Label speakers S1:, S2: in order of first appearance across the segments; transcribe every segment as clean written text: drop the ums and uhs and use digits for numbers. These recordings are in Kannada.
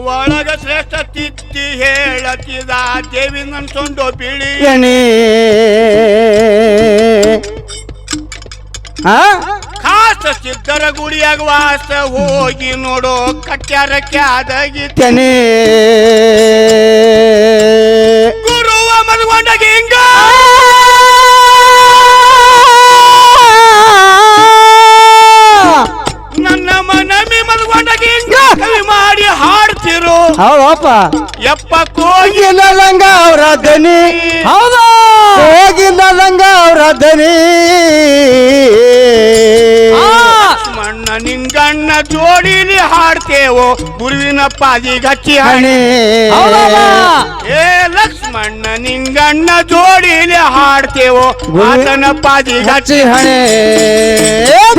S1: ಒಳಗ ಶ್ರೇಷ್ಠ ತಿತ್ತಿ ಹೇಳತಿದ ದೇವಿ ನನ್ ಸೊಂಡು ಬಿಳಿ ಖಾಸ ಸಿದ್ಧರ ಗುಡಿಯಾಗ ವಾಸ ಹೋಗಿ ನೋಡೋ ಕಟ್ಯಾರ ಕ್ಯಾದಗಿತ್ತನೆ ಗುರುವ ಮದುಗೊಂಡಾಗ ಹಿಂಗ ನನ್ನ ಮನಮಿ ಮದುಗೊಂಡಾಗ ಹಿಂಗ ಕವಿ ಮಾಡಿ ಹಾಡ್ತಿರು
S2: ಹೌದಪ್ಪ
S1: ಯಪ್ಪ ಕೋಗಿಲ
S2: ಲಂಗ ಅವ್ರ ದನಿ ಹೌದಾ ಕೋಗಿಲ ಲಂಗ ಅವ್ರ ದನಿ
S1: ಮಣ್ಣ ನಿಂಗಣ್ಣ ಜೋಡಿಲಿ ಹಾಡ್ತೇವೋ ಗುರುವಿನ ಪಾದಿಗೆ ಹಚ್ಚಿ ಹಣೆ ಏ ಲಕ್ಷ್ಮಣ್ಣ ನಿಂಗಣ್ಣ ಜೋಡಿಲಿ ಹಾಡ್ತೇವೋ ಆತನ ಪಾದಿಗೆ ಹಚ್ಚಿ ಹಣೆ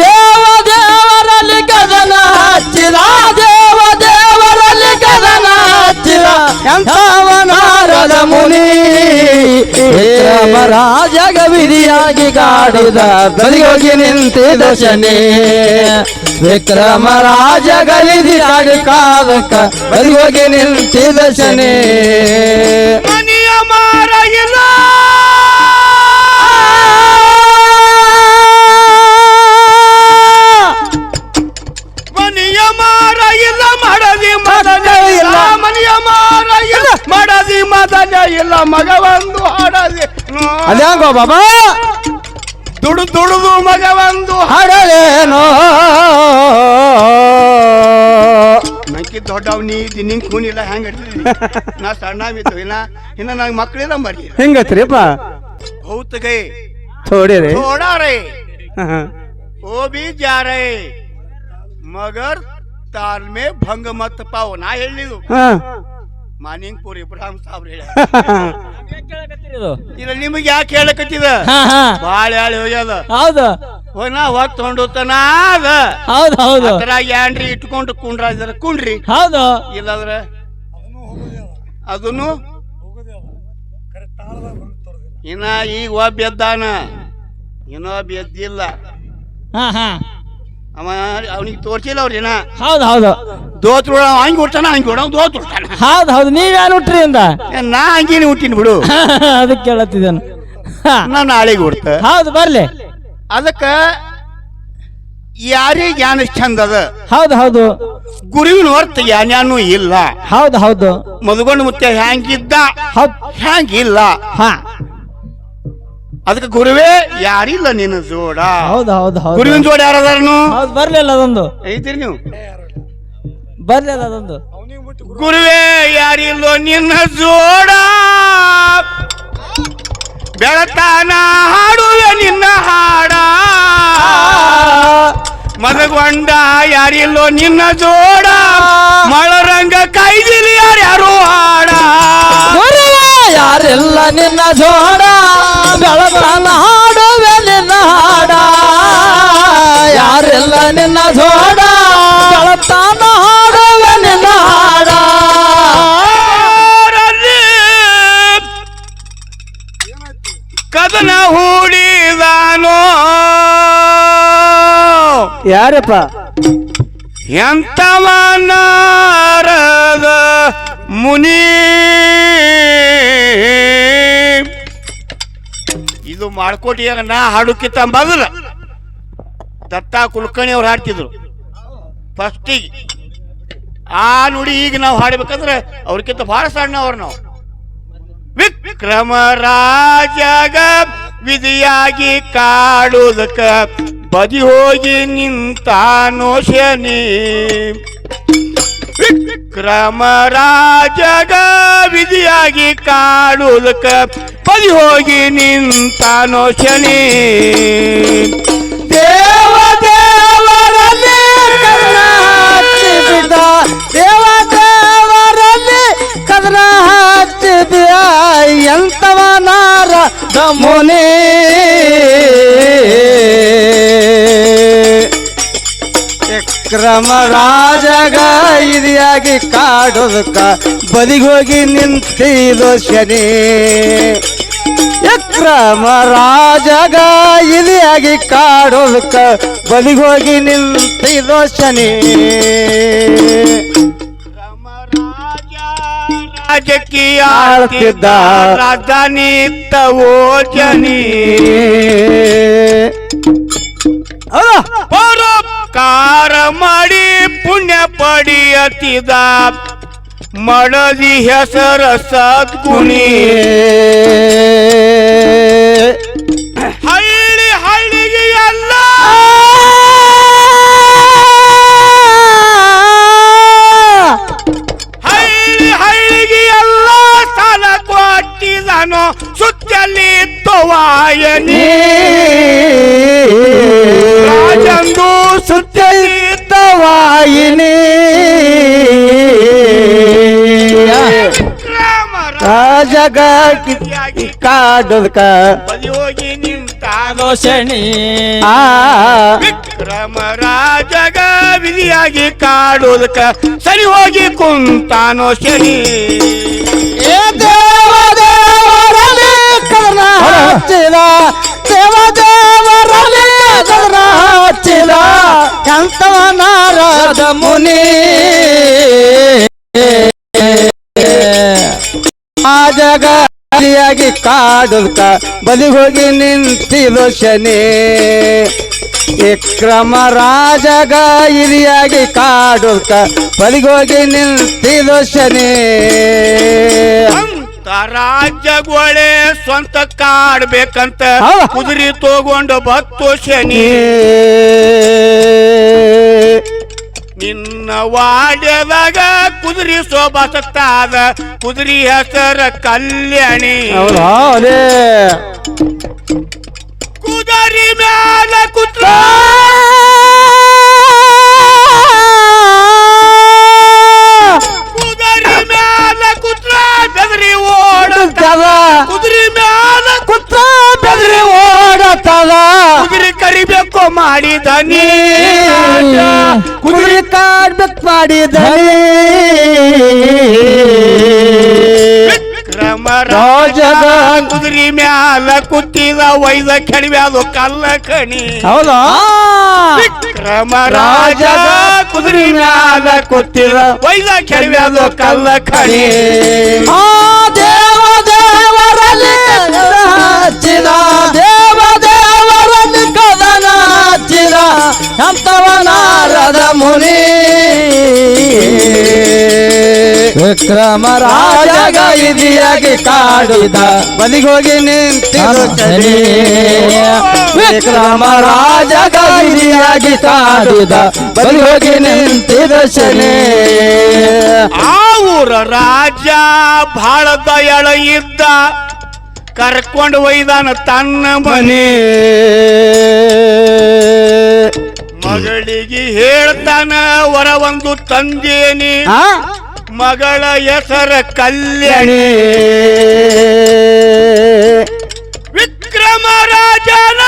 S2: ದೇವ ದೇವರಲ್ಲಿ ಕದನ ಹಚ್ಚಿದ ದೇವ ದೇವರಲ್ಲಿ ಕದನ ಹಚ್ಚಿದ ಎಂಥವನಾರದ ಮುನಿ ರಾಜಗ ವಿಧಿಯಾಗಿ ಕಾಡಿದ ಬದಿಗೋಗಿ ನಿಂತಿದ ಶನಿ ವಿಕ್ರಮ ರಾಜಗ ವಿಧಿಯಾಗಿ ಕಾದಕ ಬದಿಗೋಗಿ ನಿಂತಿದ ಶನಿ
S1: ಮನಿಯ ಮಾರ ಇಲ್ಲ ಮನಿಯ ಮಾರ ಇಲ್ಲ ಮಾಡದಿ ಮದನ ಇಲ್ಲ ಮನಿಯ ಮಾರ ಇಲ್ಲ ಮಾಡದಿ ಮದನ ಇಲ್ಲ ಮಗ ಒಂದು ಹಾಡದಿ
S2: ಅದ್ಯಾಂಗೋ ಬಾಬಾ
S1: ದುಡುದು ಮಗ ಒಂದು
S2: ಹಾಡಲೇನೋ
S1: ನಂಗೆ ದೊಡ್ಡವ್ ನೀ ನಿಂಗೆ ಕೂನಿಲ್ಲ ಹೆಂಗ ನಾ ಸಣ್ಣ ಬಿತ್ತು ಇನ್ನ ನಂಗೆ ಮಕ್ಕಳಿಲ್ಲ ಮರಿ
S2: ಹಿಂಗತ್ರಿಪ್ಪ
S1: बहुत गए
S2: थोड़े रे
S1: थोड़ा रे वो भी जा रहे मगर ताल में भंग मत पाओ ना ಹೇಳಿದು ಮಾನಿಂಗ್ಪುರ್ ಇಬ್ರಾಹಿಂ ಸಾಬ್ರ ಹೇಳ ಇಲ್ಲ ನಿಮಗೆ ಯಾಕೆ ಹೇಳಕತ್ತಿದ ಬಾಳ ಹೇಳಿ ಹೋಗ್ಯದ
S2: ಹೌದು
S1: ನಾ ಹೊತ್ತು ಹೊಂಡುತ್ತಾನ ಅದ
S2: ಹೌದು ಹೌದು
S1: ಅದ್ರಾಗ ಏನ್ರಿ ಇಟ್ಕೊಂಡು ಕುಂಡ್ರ ಕುಂಡ್ರಿ
S2: ಹೌದು
S1: ಇಲ್ಲದ್ರ ಅದನ್ನು ಇನ್ನ ಈಗ ಒಬ್ಬ ಎದ್ದಾನ ಇನ್ನೊಬ್ಬ ಎದ್ದಿಲ್ಲ ಅವ ಅವನಿಗೆ ತೋರ್ಸಿಲ್ಲ ಅವ್ರಿನ
S2: ಹೌದು ಹೌದು
S1: ದೋತ್ರ ಹಂಗೆ ಹುಟ್ಟಾನ ಹಂಗೆ ಹುಡ ದೋತ್ರ ಹುಟ್ಟಾನ
S2: ಹೌದು ಹೌದು ನೀವ್ಯಾರು ಹುಟ್ರಿ ಅಂದ
S1: ನಾ ಹಂಗೇನೆ ಹುಟ್ಟಿನ ಬಿಡು
S2: ಅದಕ್ಕೆ ಕೇಳತ್ತಿದ್ದೇನು
S1: ನಾ ನಾಳೆಗೆ ಹುಡ್ತ
S2: ಹೌದು ಬರ್ಲಿ
S1: ಅದಕ್ಕ ಯಾರಿಗೆ ಜ್ಞಾನ ಚಂದ ಅದ
S2: ಹೌದು ಹೌದು
S1: ಗುರುವಿನ ಹೊರ್ತ ಜ್ಞಾನೂ ಇಲ್ಲ
S2: ಹೌದು ಹೌದು
S1: ಮದುಗೊಂಡು ಮುತ್ತೆ ಹ್ಯಾಂಗಿದ್ದ
S2: ಹೌದು
S1: ಹ್ಯಾಂಗಿಲ್ಲ
S2: ಹಾ
S1: ಅದಕ್ಕೆ ಗುರುವೇ ಯಾರಿಲ್ಲ ನಿನ್ನ ಜೋಡ
S2: ಹೌದು ಹೌದು ಹೌದು
S1: ಗುರುವಿನ ಜೋಡ ಯಾರದಾರನು
S2: ಹೌದು ಬರ್ಲಿಲ್ಲ ಅದೊಂದು
S1: ಐತಿರಿ ನೀವು
S2: ಬರ್ಲಿಲ್ಲ ಅದೊಂದು
S1: ಗುರುವೇ ಯಾರಿಲ್ಲೋ ನಿನ್ನ ಜೋಡ ಬೆಳತಾನ ಹಾಡುವೆ ನಿನ್ನ ಹಾಡ ಮದಗೊಂಡ ಯಾರಿಲ್ಲೋ ನಿನ್ನ ಜೋಡ ಮಳರಂಗ ಕೈದಿಲಿ ಯಾರ್ಯಾರು ಹಾಡ
S2: ಯಾರೆಲ್ಲ ನಿನ್ನ ಜೋಡ ಬೆಳತಾನ ಹಾಡುವೆ ನಿನ್ನ ಹಾಡ ಯಾರೆಲ್ಲ ನಿನ್ನ ಜೋಡ ಬೆಳತಾನ ಹಾಡುವೆ ನಿನ್ನ ಹಾಡ
S1: ಕದನ ಹೂಡಿದಾನೋ
S2: ಯಾರಪ್ಪ
S1: ಎಂತವನಾರದ ಮುನಿ ಇದು ಮಾಡ್ಕೋಟಿಯಾಗ ನಾ ಹಾಡುಕ್ಕಿಂತ ಮೊದಲ ದತ್ತಾ ಕುಲಕರ್ಣಿ ಅವ್ರು ಹಾಡ್ತಿದ್ರು ಫಸ್ಟಿಗೆ ಆ ನುಡಿ ಈಗ ನಾವು ಹಾಡಬೇಕಂದ್ರೆ ಅವ್ರಕ್ಕಿಂತ ಬಹಳ ಸಣ್ಣವ್ರು ನಾವು ವಿಕ್ರಮ ರಾಜಗ ವಿಧಿಯಾಗಿ ಕಾಡುವುದಕ್ಕ ಬದಿ ಹೋಗಿ ನಿಂತಾನೋ ಶನಿ ವಿಕ್ರಮ ರಾಜಗ ವಿಧಿಯಾಗಿ ಕಾಡುವುದಕ್ಕ ಬದಿ ಹೋಗಿ ನಿಂತಾನೋ ಶನಿ
S2: ದೇವ ದೇವರಲ್ಲಿ ಕದನ ಹಚ್ಚಿದ ದೇವ ದೇವರಲ್ಲಿ ಕದನ ಹಚ್ಚಿದ ಎಂತವನಾರ ದಮುನಿ ವಿಕ್ರಮ ರಾಜಗ ಇದಿಯಾಗಿ ಕಾಡೋದಕ್ಕ ಬದಿಗೋಗಿ ನಿಂತಿದೋ ಶನಿ ವಿಕ್ರಮ ರಾಜಗ ಇದಿಯಾಗಿ ಕಾಡೋದಕ್ಕ ಬದಿಗೋಗಿ ನಿಂತಿದೋ ಶನಿ
S1: ರಾಜಕೀಯ
S2: ಆಳ್ತಿದ್ದ
S1: ರಾಜಧಾನಿ ತವೋಜನಿ ಪರೋಪಕಾರ ಮಾಡಿ ಪುಣ್ಯ ಪಡೆಯತಿದ ಮಡದಿ ಹೆಸರ ಸದ್ಗುಣಿ ಹಳ್ಳಿ ಹಳ್ಳಿಗೆ ಎಲ್ಲ ಹಳ್ಳಿ ಹಳ್ಳಿಗೆ ಎಲ್ಲ ಸಾಲ ಕೊಟ್ಟಿದನು ಸುತ್ತಲಿ ತೋವಾಯನಿ ರಾಜಂದು
S2: ಸುತ್ತಲಿದ್ದವಾಯಿನಿ ರಾಜಗ ಕಾಡೋದಕ
S1: ಬಲಿಯೋಗಿ ನಿಂತಾನೋ
S3: ಶನಿ
S1: ವಿಕ್ರಮ ರಾಜಗ ವಿಧಿಯಾಗಿ ಕಾಡೋದಕ್ಕ ಸರಿ ಹೋಗಿ ಕುಂತಾನೋ ಶನಿ
S2: ದೇವದೇವರಲ್ಲಿ ಕದನ ಹಚ್ಚಿದ ದೇವದೇವರಲ್ಲಿ ಕದನ ಹಚ್ಚಿದ ಎಂತವ ನಾರದ ಮುನಿ ಆ ಜಗರಿಯಾಗಿ ಕಾಡುತ್ತ ಬಲಿ ಹೋಗಿ ನಿಂತಿದು ಶನಿ ವಿಕ್ರಮ ರಾಜಗ ಹಿರಿಯಾಗಿ ಕಾಡುತ್ತ ಬಲಿಗೋಗಿ ನಿಂತಿದು ಶನಿ
S1: ಅಂತ ರಾಜ್ಯಗಳೇ ಸ್ವಂತ ಕಾಡ್ಬೇಕಂತ ಕುದುರೆ ತಗೊಂಡು ಬತ್ತು ಶನಿ ನಿನ್ನ ವಾಡ್ಯದಾಗ ಕುದುರೆ ಸೋಬಾಸತ್ತಾದ ಕುದುರೆ ಹೆಸರ ಕಲ್ಯಾಣಿ ಕುದುರೆ ಮ್ಯಾಲ ಕುತ್ರ ಕುದುರೆ ಮ್ಯಾಲ ಕುತ್ರ ಬೆದರಿ ಓಡತದ ಕುದುರೆ ಮ್ಯಾಲ
S2: ಕುತ್ರ ಬೆದರಿ ಓಡತದ
S1: ಕುದುರೆ ಕರಿಬೇಕು ಮಾಡಿದ ನೀ
S2: ಕುದುರೆ ಕಾಡ್ಬೇಕು ಮಾಡಿದ
S1: ವಿಕ್ರಮ ರಾಜಗ ಕುದುರೆ ಮ್ಯಾಲ ಕುತ್ತಿದ ವೈದ ಕೆಡವ್ಯಾದು ಕಲ್ಲ ಕಣಿ
S2: ಹೌದಾ
S1: ವಿಕ್ರಮ ರಾಜಗ ಕುದುರೆ ಮ್ಯಾಲ ಕುತ್ತಿದ ವೈದ ಕೆಡವ್ಯಾದು ಕಲ್ಲ ಕಣಿ
S2: ಆ ದೇವ ದೇವರಲ್ಲಿ ಹಚ್ಚಿದ ದೇವ ದೇವರಲ್ಲಿ ಕದನ ಹಚ್ಚಿದ ಅಂತವ ನಾರದ ಮುನಿ ವಿಕ್ರಮ ರಾಜಗ ಇದಿಯಾಗಿ ಕಾಡಿದ ಬಲಿಗೋಗಿ ನಿಂತಿರು ಶನಿ ವಿಕ್ರಮ ರಾಜಗ ಇದಿಯಾಗಿ ಕಾಡಿದ ಬಲಿಗೋಗಿ ನಿಂತಿರು ಶನಿ
S1: ಆ ಊರ ರಾಜ ಬಹಳ ದಯಾಳ ಇದ್ದ ಕರ್ಕೊಂಡು ಒಯ್ದಾನ ತನ್ನ ಮನೆ ಮಗಳಿಗೆ ಹೇಳ್ತಾನ ವರ ಒಂದು ತಂದೇನಿ ಮಗಳ ಹೆಸರ ಕಲ್ಯಾಣಿ ವಿಕ್ರಮ ರಾಜನ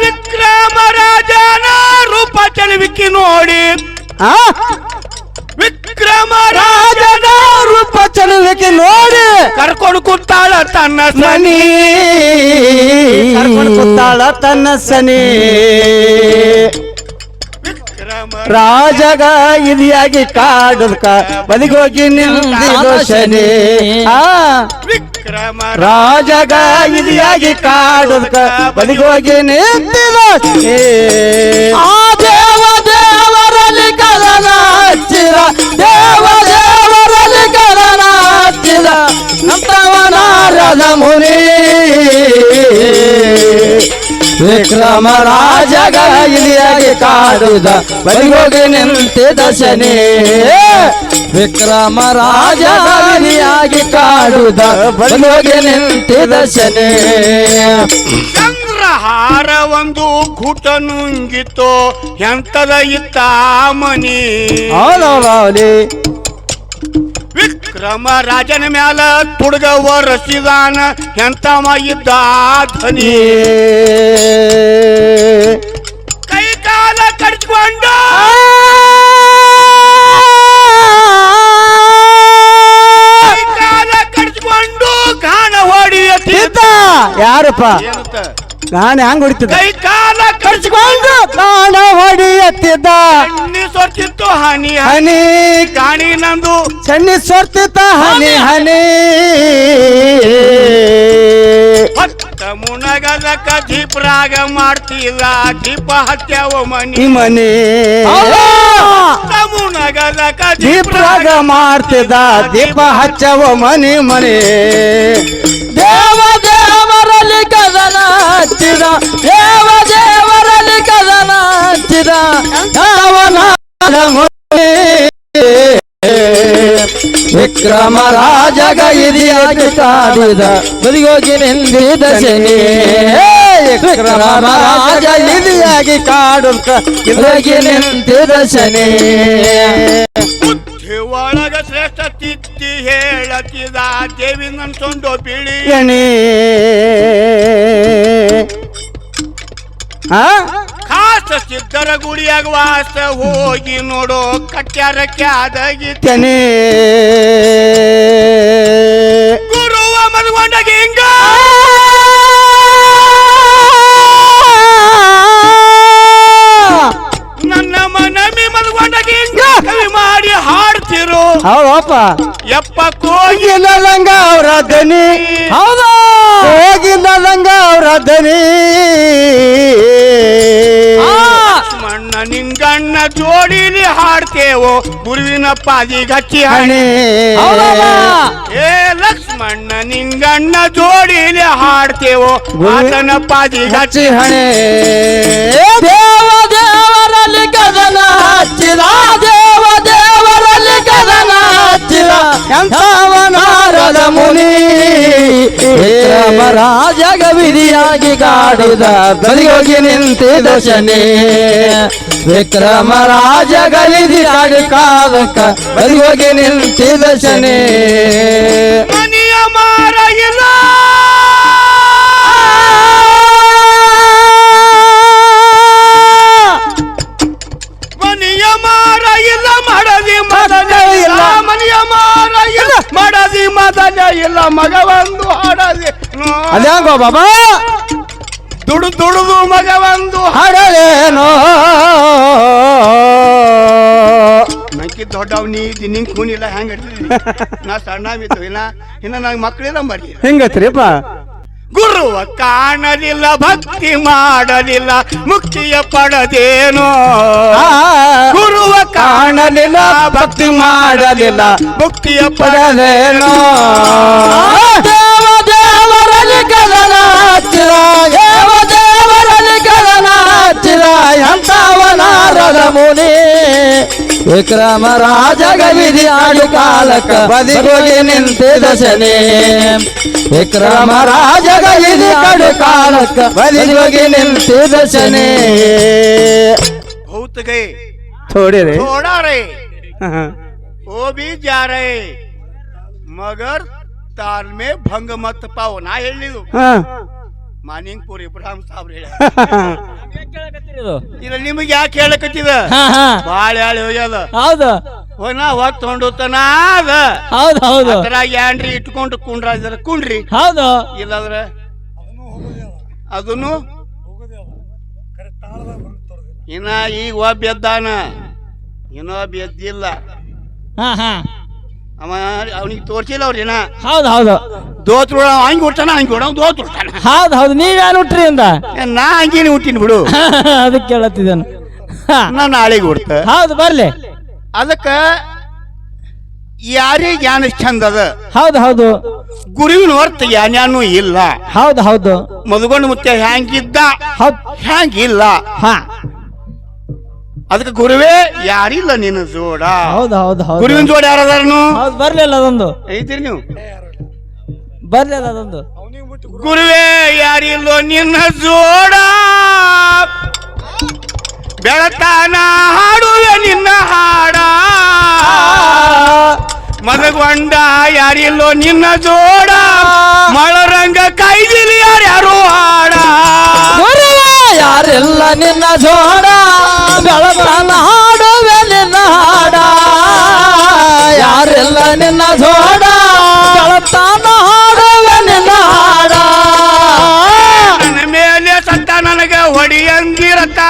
S1: ವಿಕ್ರಮ ರಾಜನ ರೂಪ ಚಲವಿಕ್ಕಿ ನೋಡಿ ವಿಕ್ರಮ ರಾಜನ
S2: ರೂಪ ಚಲುವಿಕೆ ನೋಡಿ
S1: ಕರ್ಕೊಂಡು ಕೂತಾಳ ತನ್ನ ಸನಿ
S2: ಕರ್ಕೊಂಡು ಕೂತಾಳ ತನ್ನ ಸನಿ ರಾಜಗ ಇದಿಯಾಗಿ ಕಾಡುದಕ ಬದಿಗೋಗಿ ನಿಂತಿದು ಶನಿ
S1: ವಿಕ್ರಮ
S2: ರಾಜಗ ಇದಿಯಾಗಿ ಕಾಡುದಕ ಬದಿಗೋಗಿ ನಿಂತಿದು ಶನಿ ಆ ದೇವ ದೇವರಲ್ಲಿ ಕದನ ಹಚ್ಚಿದ ದೇವ ದೇವರಲ್ಲಿ ಕದನ ಹಚ್ಚಿದ ನಂತವ ನಾರದ ಮುನಿ ವಿಕ್ರಮ ರಾಜಗ ಇಲಿಯಾಗಿ ಕಾಡುದ ಬಲಿಗೋಗಿ ನಿಂತಿದ ಶನಿ ವಿಕ್ರಮ ರಾಜಗ ಇಲಿಯಾಗಿ ಕಾಡುದ ಬಲಿಗೋಗಿ ನಿಂತಿದ ಶನಿ
S1: ಚಂದ್ರಹಾರ ಒಂದು ಕೂಟ ನುಂಗಿತ್ತು ಎಂತದ ಇತ್ತ ಮನಿ
S2: ಹೌದೌದೌಲಿ
S1: ವಿಕ್ರಮ ರಾಜನ ಮ್ಯಾಲ ತುಡುಗ ವರಸಿದಾನ ಎಂತವ ಇದ್ದ ಧನಿ ಕೈ ಕಾಲ ಕಡ್ಕೊಂಡು ಕೈ ಕಾಲ ಕಡ್ಕೊಂಡು ಗಾಣ ಹೊಡಿಯತ್ತಿದ್ದ
S2: ಯಾರಪ್ಪ
S1: ಏನಂತ
S2: ಗಾಣಿ ಹಂಗ ಹೊಡಿತಿದ್ದ
S1: ಕೈ ಕಾಲ
S2: ಕರ್ಚ್ಕೊಂಡು ಗಾಣ ಹೊಡಿಯತ್ತಿದ್ದ
S1: ಕಣ್ಣಿ ಸೊರ್ತಿತ್ತು ಹನಿ
S2: ಹನಿ
S1: ಕಾಣಿ ನಂದು
S2: ಚನ್ನಿ ಸೊರ್ತಿತ್ತ ಹನಿ ಹನಿ
S1: ಹೊತ್ತ ಮುನಗದಕ ದೀಪ್ರಾಗ ಮಾಡ್ತಿಲ್ಲ ದೀಪ ಹತ್ಯಾವ ಮನಿ
S2: ಮನೆ
S1: ಮುನಗದಕ
S2: ದೀಪ್ರಾಗ ಮಾಡ್ತಿದ್ದ ದೀಪ ಹಚ್ಚವ ಮನೆ ಮನೆ ದೇವ ದೇವರಲ್ಲಿ ಕದನ ಹಚ್ಚಿದ ದೇವ ದೇವರಲ್ಲಿ ಕದನ ಹಚ್ಚಿದ ವಿಕ್ರಮ ರಾಜಗ ಇದಿಯಾಗಿ ಕಾಡಿದ ಬದಿಗೋಗಿ ನಿಂದಿದ ಶನಿ ವಿಕ್ರಮ ರಾಜ ಇದಿಯಾಗಿ ಕಾಡುತ್ತ ಇದಾಗಿ ನಿಂತಿದ ಶನಿ
S1: ಒಳಗ ಶ್ರೇಷ್ಠ ತಿತ್ತಿ ಹೇಳತಿದ ದೇವಿ ನನ್ಸೊಂದು ಬಿಳಿ
S2: ಎಣಿ
S1: ಖಾಸ ಸಿದ್ಧರ ಗುಡಿಯಾಗ ವಾಸ ಹೋಗಿ ನೋಡೋ ಕಟ್ಯಾರ ಕ್ಯಾದಗಿ
S2: ತೆನೆ
S1: ಗುರುವ ಮದುಗೊಂಡಾಗ ಹಿಂಗ ನನ್ನ ಮನಮಿ ಮದುಗೊಂಡಾಗ ಹಿಂಗ ಕವಿ ಮಾಡಿ ಹಾಡ್ತಿರು
S2: ಹೌದಪ್ಪ
S1: ಯಪ್ಪ ಕೋಗಿ
S2: ಹೋಗಿಲ್ಲ ನಂಗ ಅವ್ರ ದನಿ ಹೌದಾ ಹೋಗಿಲ್ಲ ನಂಗ ಅವ್ರ ದನಿ
S1: ಮಣ್ಣ ನಿಂಗಣ್ಣ ಜೋಡಿಲಿ ಹಾಡ್ತೇವೋ ಗುರುವಿನ ಪಾದಿಗೆ ಹಚ್ಚಿ ಹಣೆ ಏ ಲಕ್ಷ್ಮಣ್ಣ ನಿಂಗಣ್ಣ ಜೋಡಿಲಿ ಹಾಡ್ತೇವೋ ಆತನ ಪಾದಿಗೆ ಹಚ್ಚಿ
S2: ಹಣೆ ದೇವ ದೇವರಲ್ಲಿ ಕದನ ಹಚ್ಚಿದ ದೇವ ದೇವರಲ್ಲಿ ಕದನ ಹಚ್ಚಿದ ಎಂಥವನಾರದ ಮುನಿ ವಿಕ್ರಮ ರಾಜಗ ವಿಧಿಯಾಗಿ ಕಾಡಿದ ಬದಿಗೋಗಿ ನಿಂತಿದ ಶನಿ ವಿಕ್ರಮ ರಾಜಗ ವಿಧಿಯಾಗಿ ಕಾದಕ್ಕ ಬದಿಗೋಗಿ ನಿಂತಿದ ಶನಿ
S1: ಮನಿಯ ಮಾರ ಇಲ್ಲ ಮನಿಯ ಮಾರ ಇಲ್ಲ ಮಾಡದಿ ಮದನ ಇಲ್ಲ ಮನಿಯ ಮಾರ ಇಲ್ಲ ಮಾಡದಿ ಮದನ ಇಲ್ಲ ಮಗ ಒಂದು ಹಾಡದಿ
S2: ಅದ್ಯಾಂಗೋ ಬಾಬಾ
S1: ದುಡುದು ಮಗ ಒಂದು
S2: ಹಾಡಲೇನೋ
S1: ನಂಗೆ ದೊಡ್ಡವ್ ನೀ ನಿಂಗೆ ಕೂನಿಲ್ಲ ಹೆಂಗ ನಾ ಸಣ್ಣ ಬಿತ್ತು ಇನ್ನ ನಂಗೆ ಮಕ್ಕಳಿಲ್ಲ ಮರಿ
S2: ಹೆಂಗತ್ರಿಪ್ಪ
S1: ಗುರುವ ಕಾಣಲಿಲ್ಲ ಭಕ್ತಿ ಮಾಡಲಿಲ್ಲ ಮುಕ್ತಿಯ ಪಡದೇನೋ ಗುರುವ
S2: ಕಾಣಲಿಲ್ಲ ಭಕ್ತಿ ಮಾಡಲಿಲ್ಲ
S1: ಮುಕ್ತಿಯ
S2: ಪಡಲೇನೋ ದೇವ ದೇವರಲ್ಲಿ ಕದನ ಹಚ್ಚಿದ ದೇವ ದೇವರಲ್ಲಿ ಕದನ ಹಚ್ಚಿದ ಎಂಥವನಾರದ ಮುನಿ ವಿಕ್ರಮ ರಾಜಗ ವಿಧಿ ಆಡು ಕಾಲಕ್ಕ ಬದಿಗೋಗಿ ನಿಂತಿದ ಶನಿ ವಿಕ್ರಮ ರಾಜಗ ವಿಧಿ ಆಡು ಕಾಲಕ್ಕ ಬದಿಗೋಗಿ ನಿಂತಿದ ಶನಿ
S1: बहुत गए
S2: थोड़े रे
S1: थोड़ा रे वो भी जा रहे मगर ताल में भंग मत पाओ ना ಹೇಳಿದು ಮಾನಿಂಗ್ಪುರ್ ಇಬ್ರಾಹಿಂ ಸಾಬ್ರ ಇಲ್ಲ ನಿಮಗೆ ಯಾಕೆ ಹೇಳಕತ್ತಿದ ಬಾಳ ಹೇಳಿ ಹೋಗ್ಯದ
S2: ಹೌದು
S1: ನಾ ಹೋಗಿ ತಗೊಂಡೋತನ ಅದ
S2: ಹೌದು ಹೌದು
S1: ಅದ್ರಾಗ ಏನ್ರಿ ಇಟ್ಕೊಂಡು ಕುಂಡ್ರ ಕುಂಡ್ರಿ
S2: ಹೌದು
S1: ಇಲ್ಲಂದ್ರ ಅದನ್ನು ಇನ್ನ ಈಗ ಒಬ್ಬ ಎದ್ದಾನ ಇನ್ನೊಬ್ಬ ಎದ್ದಿಲ್ಲ ಅವ ಅವನಿಗೆ ತೋರ್ಸಿಲ್ಲ ಅವ್ರಿನ
S2: ಹೌದು ಹೌದು
S1: ದೋತ್ರ ಹಂಗೆ ಹುಡ್ತಾನ ಹಂಗೆ ಹುಡ ದೋತ್ರ ಹುಡ್ತಾನ
S2: ಹೌದು ಹೌದು ನೀವ್ಯಾರು ಹುಟ್ರಿ ಅಂದ
S1: ನಾ ಹಂಗೇನಿ ಹುಟ್ಟಿನ ಬಿಡು
S2: ಅದಕ್ಕೆ ಕೇಳತ್ತಿದ್ದಾನು
S1: ನಾ ನಾಳೆಗೆ ಹುಡ್ತ
S2: ಹೌದು ಬರ್ಲಿ
S1: ಅದಕ್ಕ ಯಾರೇ ಜ್ಞಾನ ಚಂದ ಅದ
S2: ಹೌದು ಹೌದು
S1: ಗುರುವಿನ ಹೊರ್ತ ಜ್ಞಾನೂ ಇಲ್ಲ
S2: ಹೌದು ಹೌದು
S1: ಮದುಗೊಂಡು ಮುತ್ತ ಹ್ಯಾಂಗಿದ್ದ
S2: ಹೌದು
S1: ಹ್ಯಾಂಗಿಲ್ಲ
S2: ಹಾ
S1: ಅದಕ್ಕೆ ಗುರುವೇ ಯಾರಿಲ್ಲ ನಿನ್ನ ಜೋಡ
S2: ಹೌದು ಹೌದು ಹೌದು
S1: ಗುರುವಿನ ಜೋಡ ಯಾರದಾರನು
S2: ಹೌದು ಬರ್ಲಿಲ್ಲ ಅದೊಂದು
S1: ಐತಿರಿ ನೀವು
S2: ಬರ್ಲಿಲ್ಲ ಅದೊಂದು
S1: ಗುರುವೇ ಯಾರಿಲ್ಲೋ ನಿನ್ನ ಜೋಡ ಬೆಳತಾನ ಹಾಡುವೆ ನಿನ್ನ ಹಾಡ ಮದಗೊಂಡ ಯಾರಿಲ್ಲೋ ನಿನ್ನ ಜೋಡ ಮಳರಂಗ ಕೈದಿಲಿ ಯಾರ್ಯಾರು ಹಾಡ
S2: ಯಾರೆಲ್ಲ ನಿನ್ನ ಜೋಡ ಬೆಳತಾನ ಹಾಡುವೆ ನಿನ್ನ ಹಾಡ ಯಾರೆಲ್ಲ ನಿನ್ನ ಜೋಡ ಬೆಳತಾನ ಹಾಡುವೆ ನಿನ್ನ ಹಾಡ
S1: ನನ್ನ ಮೇಲೆ ಹೊಡಿಯಂದಿರತ್ತ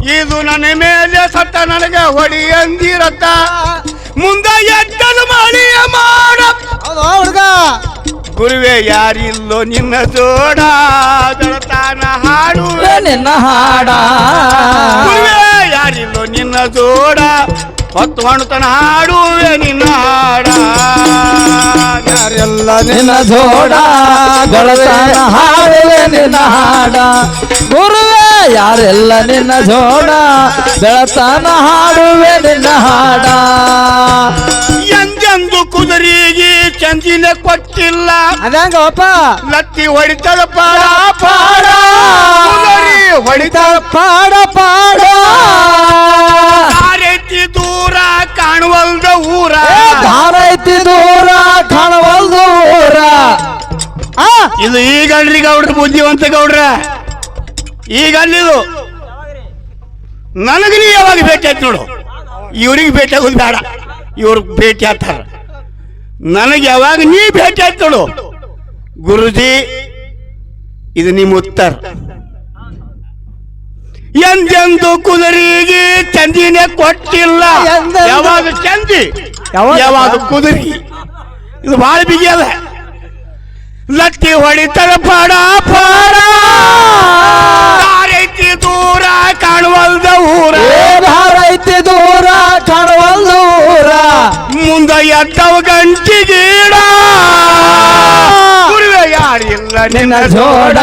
S1: ಇದು ನನ್ನ ಮೇಲೆ ಸತ್ತ ನನಗೆ ಹೊಡಿಯಂದಿರತ್ತ ಮುಂದೆ ಎದ್ದಲು ಮಾಡಿಯ ಮಾಡ
S2: ಹೌದು ಹುಡುಗ
S1: ಗುರುವೆ ಯಾರಿಲ್ಲೋ ನಿನ್ನ ಜೋಡ ಬೆಳತಾನ ಹಾಡುವೆ
S2: ನಿನ್ನ ಹಾಡ
S1: ಗುರುವೆ ಯಾರಿಲ್ಲೋ ನಿನ್ನ ಜೋಡ ಹೊತ್ತು ಹೊಣತನ ಹಾಡುವೆ ನಿನ್ನ ಹಾಡ
S2: ಯಾರೆಲ್ಲ ನಿನ್ನ ಜೋಡ ಬೆಳತಾನ ಹಾಡುವೆ ನಿನ್ನ ಹಾಡ ಗುರುವೇ ಯಾರೆಲ್ಲ ನಿನ್ನ ಜೋಡ ಬೆಳತಾನ ಹಾಡುವೆ ನಿನ್ನ ಹಾಡ
S1: ಎಂದೆಂದು ಕುದುರೆಗೆ ಚಂದಿನ ಕೊಟ್ಟಿಲ್ಲ
S2: ಅದಂಗಪ್ಪ
S1: ಲತ್ತಿ ಹೊಡಿತದ ಪಾಡ ಪಾಡ ಕುದುರೆ ಹೊಡಿತದ
S2: ಪಾಡ ಪಾಡ
S1: ದಾರೈತಿ ದೂರ ಕಾಣುವಲ್ದ ಊರ
S2: ದಾರೈತಿ ದೂರ ಕಾಣವಲ್ದು ಊರ
S1: ಇದು ಈಗಲ್ರಿ ಗೌಡ್ರ ಬುದ್ಧಿವಂತ ಗೌಡ್ರ ಈಗ ಅಲ್ಲಿದು ನನಗೆ ನೀ ಯಾವಾಗ ಭೇಟಿ ಆಯ್ತು ನೋಡು ಇವ್ರಿಗೆ ಭೇಟಿ ಆಗೋದು ಬೇಡ ಇವ್ರಿಗೆ ಭೇಟಿ ಆಗ್ತಾರ ನನಗೆ ಯಾವಾಗ ನೀ ಭೇಟಿ ಆಯ್ತು ನೋಡು ಗುರುಜಿ ಇದು ನಿಮ್ಮ ಉತ್ತರ ಎಂದೆಂದು ಕುದುರೆಗೆ ಚಂದಿನೇ ಕೊಟ್ಟಿಲ್ಲ ಯಾವಾಗ ಚಂದಿ ಯಾವಾಗ ಕುದುರೆ ಇದು ಬಹಳ ಬಿಗಿ ಅದ ಲತ್ತಿ ಹೊಡಿತಾರ ಪಾಡ ಪಾಡ ದಾರೈತಿ ದೂರ ಕಾಣುವಲ್ದ ಊರ
S2: ದಾರೈತಿ ದೂರ ಕಾಣವಲ್ದು ಊರ
S1: ಮುಂದ ಎದ್ದವ ಗಂಟಿಗೀಡ ಗುರುವೆ ಯಾರಿಲ್ಲ
S2: ನಿನ್ನ ಜೋಡ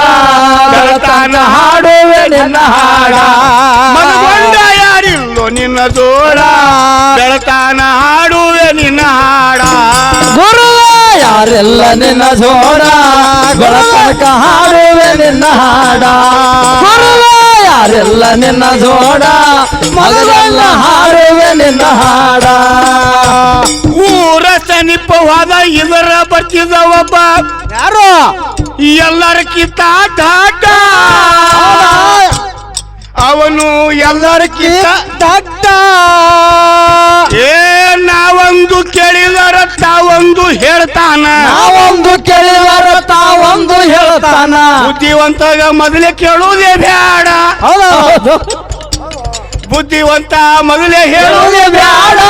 S2: ಬೆಳತಾನ ಹಾಡುವೆ ನಿನ್ನ ಹಾಡ
S1: ಮನಗೊಂಡ ಯಾರಿಲ್ಲೋ ನಿನ್ನ ಜೋಡ ಬೆಳತಾನ ಹಾಡುವೆ ನಿನ್ನ ಹಾಡ
S2: ಗುರುವೇ ಯಾರೆಲ್ಲ ನಿನ್ನ ಜೋಡ ಬೆಳತನಕ ಹಾಡುವೆ ನಿನ್ನ ಹಾಡ ಗುರುವೇ ಯಾರೆಲ್ಲ ನಿನ್ನ ಜೋಡ ಮಗಳೆಲ್ಲ ಹಾಡುವೆ ನಿನ್ನ ಹಾಡ
S1: ಊರ ಸಮೀಪವಾದ ಇದರ ಬರ್ತಿದ ಒಬ್ಬ
S2: ಯಾರು
S1: ಎಲ್ಲರ ಕಿತ್ತ ದಾಟ ಅವನು ಎಲ್ಲರ ಕಿತ್ತ
S2: ದಡ್ಡ
S1: ಏ ನಾವೊಂದು ಕೇಳಿದರ ತಾವೊಂದು ಹೇಳ್ತಾನ
S2: ನಾವೊಂದು ಕೇಳಿದರ ತಾವೊಂದು ಹೇಳ್ತಾನ
S1: ಬುದ್ಧಿವಂತಗ ಮೊದಲೇ ಕೇಳುವುದೇ ಬೇಡ
S2: ಹೌದು
S1: ಬುದ್ಧಿವಂತ ಮೊದಲೇ ಹೇಳುವುದೇ ಬೇಡ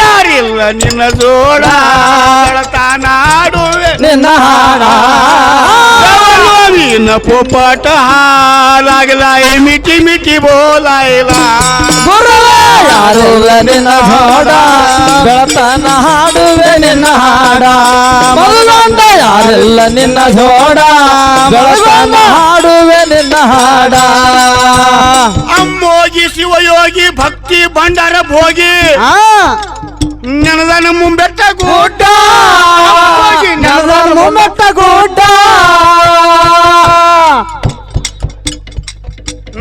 S1: ಯಾರಿಲ್ಲ ನಿನ್ನ ಜೋಡ ಹೇಳ್ತಾನ ಆಡುವೆ
S2: ನಿನ್ನ ಹಾಡ
S1: ನಿನ್ನ ಪೋಪಾಟ ಹಾಲಾಗಲಾಯ ಮಿಟಿ ಮಿಟಿ ಬೋಲಾಯಿಲ್ಲ
S2: ಗುರುವೇ ಯಾರೆಲ್ಲ ನಿನ್ನ ಜೋಡ ಬೆಳತನ ಹಾಡುವೆ ನಿನ್ನ ಹಾಡ ಮೊದಲೊಂದ ಯಾರೆಲ್ಲ ನಿನ್ನ ಜೋಡ ಬೆಳತನ ಹಾಡುವೆ ನಿನ್ನ ಹಾಡ
S1: ಅಮ್ಮೋಗಿ ಶಿವಯೋಗಿ ಭಕ್ತಿ ಭಂಡಾರ ಭೋಗಿ ನೆನದನ ಮುಂಬೆಟ್ಟ ಗುಡ್ಡ
S2: ನೆಲದ ಮುಮ್ಮೆಟ್ಟ ಗುಡ್ಡ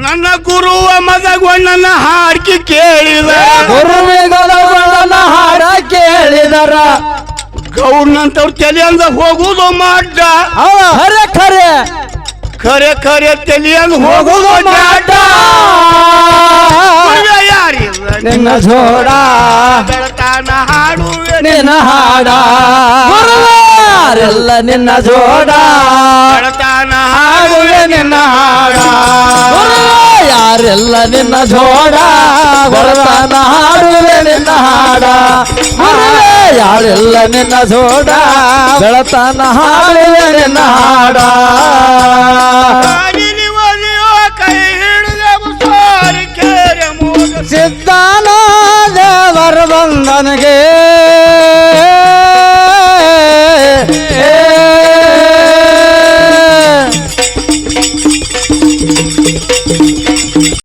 S1: ನನ್ನ ಗುರುವ ಮದಗೊಂಡನ ಹಾಡ್ಕಿ ಕೇಳಿದ
S2: ಗುರುವಿಗಳ ಹಾಡ ಕೇಳಿದರ
S1: ಗೌಡ್ನಂತವ್ರ ತಲೆಯಂದ ಹೋಗುದು ಮಾಡ್ದ
S2: ಖರೆ ಖರೆ
S1: ಖರೆ ಖರೆ ತಲೆಯಂದ ಹೋಗುದು ಮಾಡ್ದ ಯಾರಿಲ್ಲ
S2: ನಿನ್ನ ಜೋಡ
S1: ಬೆಳತಾನ ಹಾಡುವೆ
S2: ನಿನ್ನ ಹಾಡ ಗುರುವಾರೆಲ್ಲ ನಿನ್ನ ಜೋಡ
S1: ಬೆಳತಾನ
S2: ಹಾಡುವೆ ನಿನ್ನ ಹಾಡ ಯಾರೆಲ್ಲ ನಿನ್ನ ಜೋಡ ಬೆಳತಾನ ಹಾಡುವೆ ನಿನ್ನ ಹಾಡ ಗುರುವೇ ಯಾರೆಲ್ಲ ನಿನ್ನ ಜೋಡ ಬೆಳತಾನ ಹಾಡುವೆ ನಿನ್ನ ಹಾಡ
S1: ಕೈ ಹಿಡಿದ ಮುಸಾರಿ ಕೇರೆ ಮೋಗ
S2: ಸಿದ್ಧ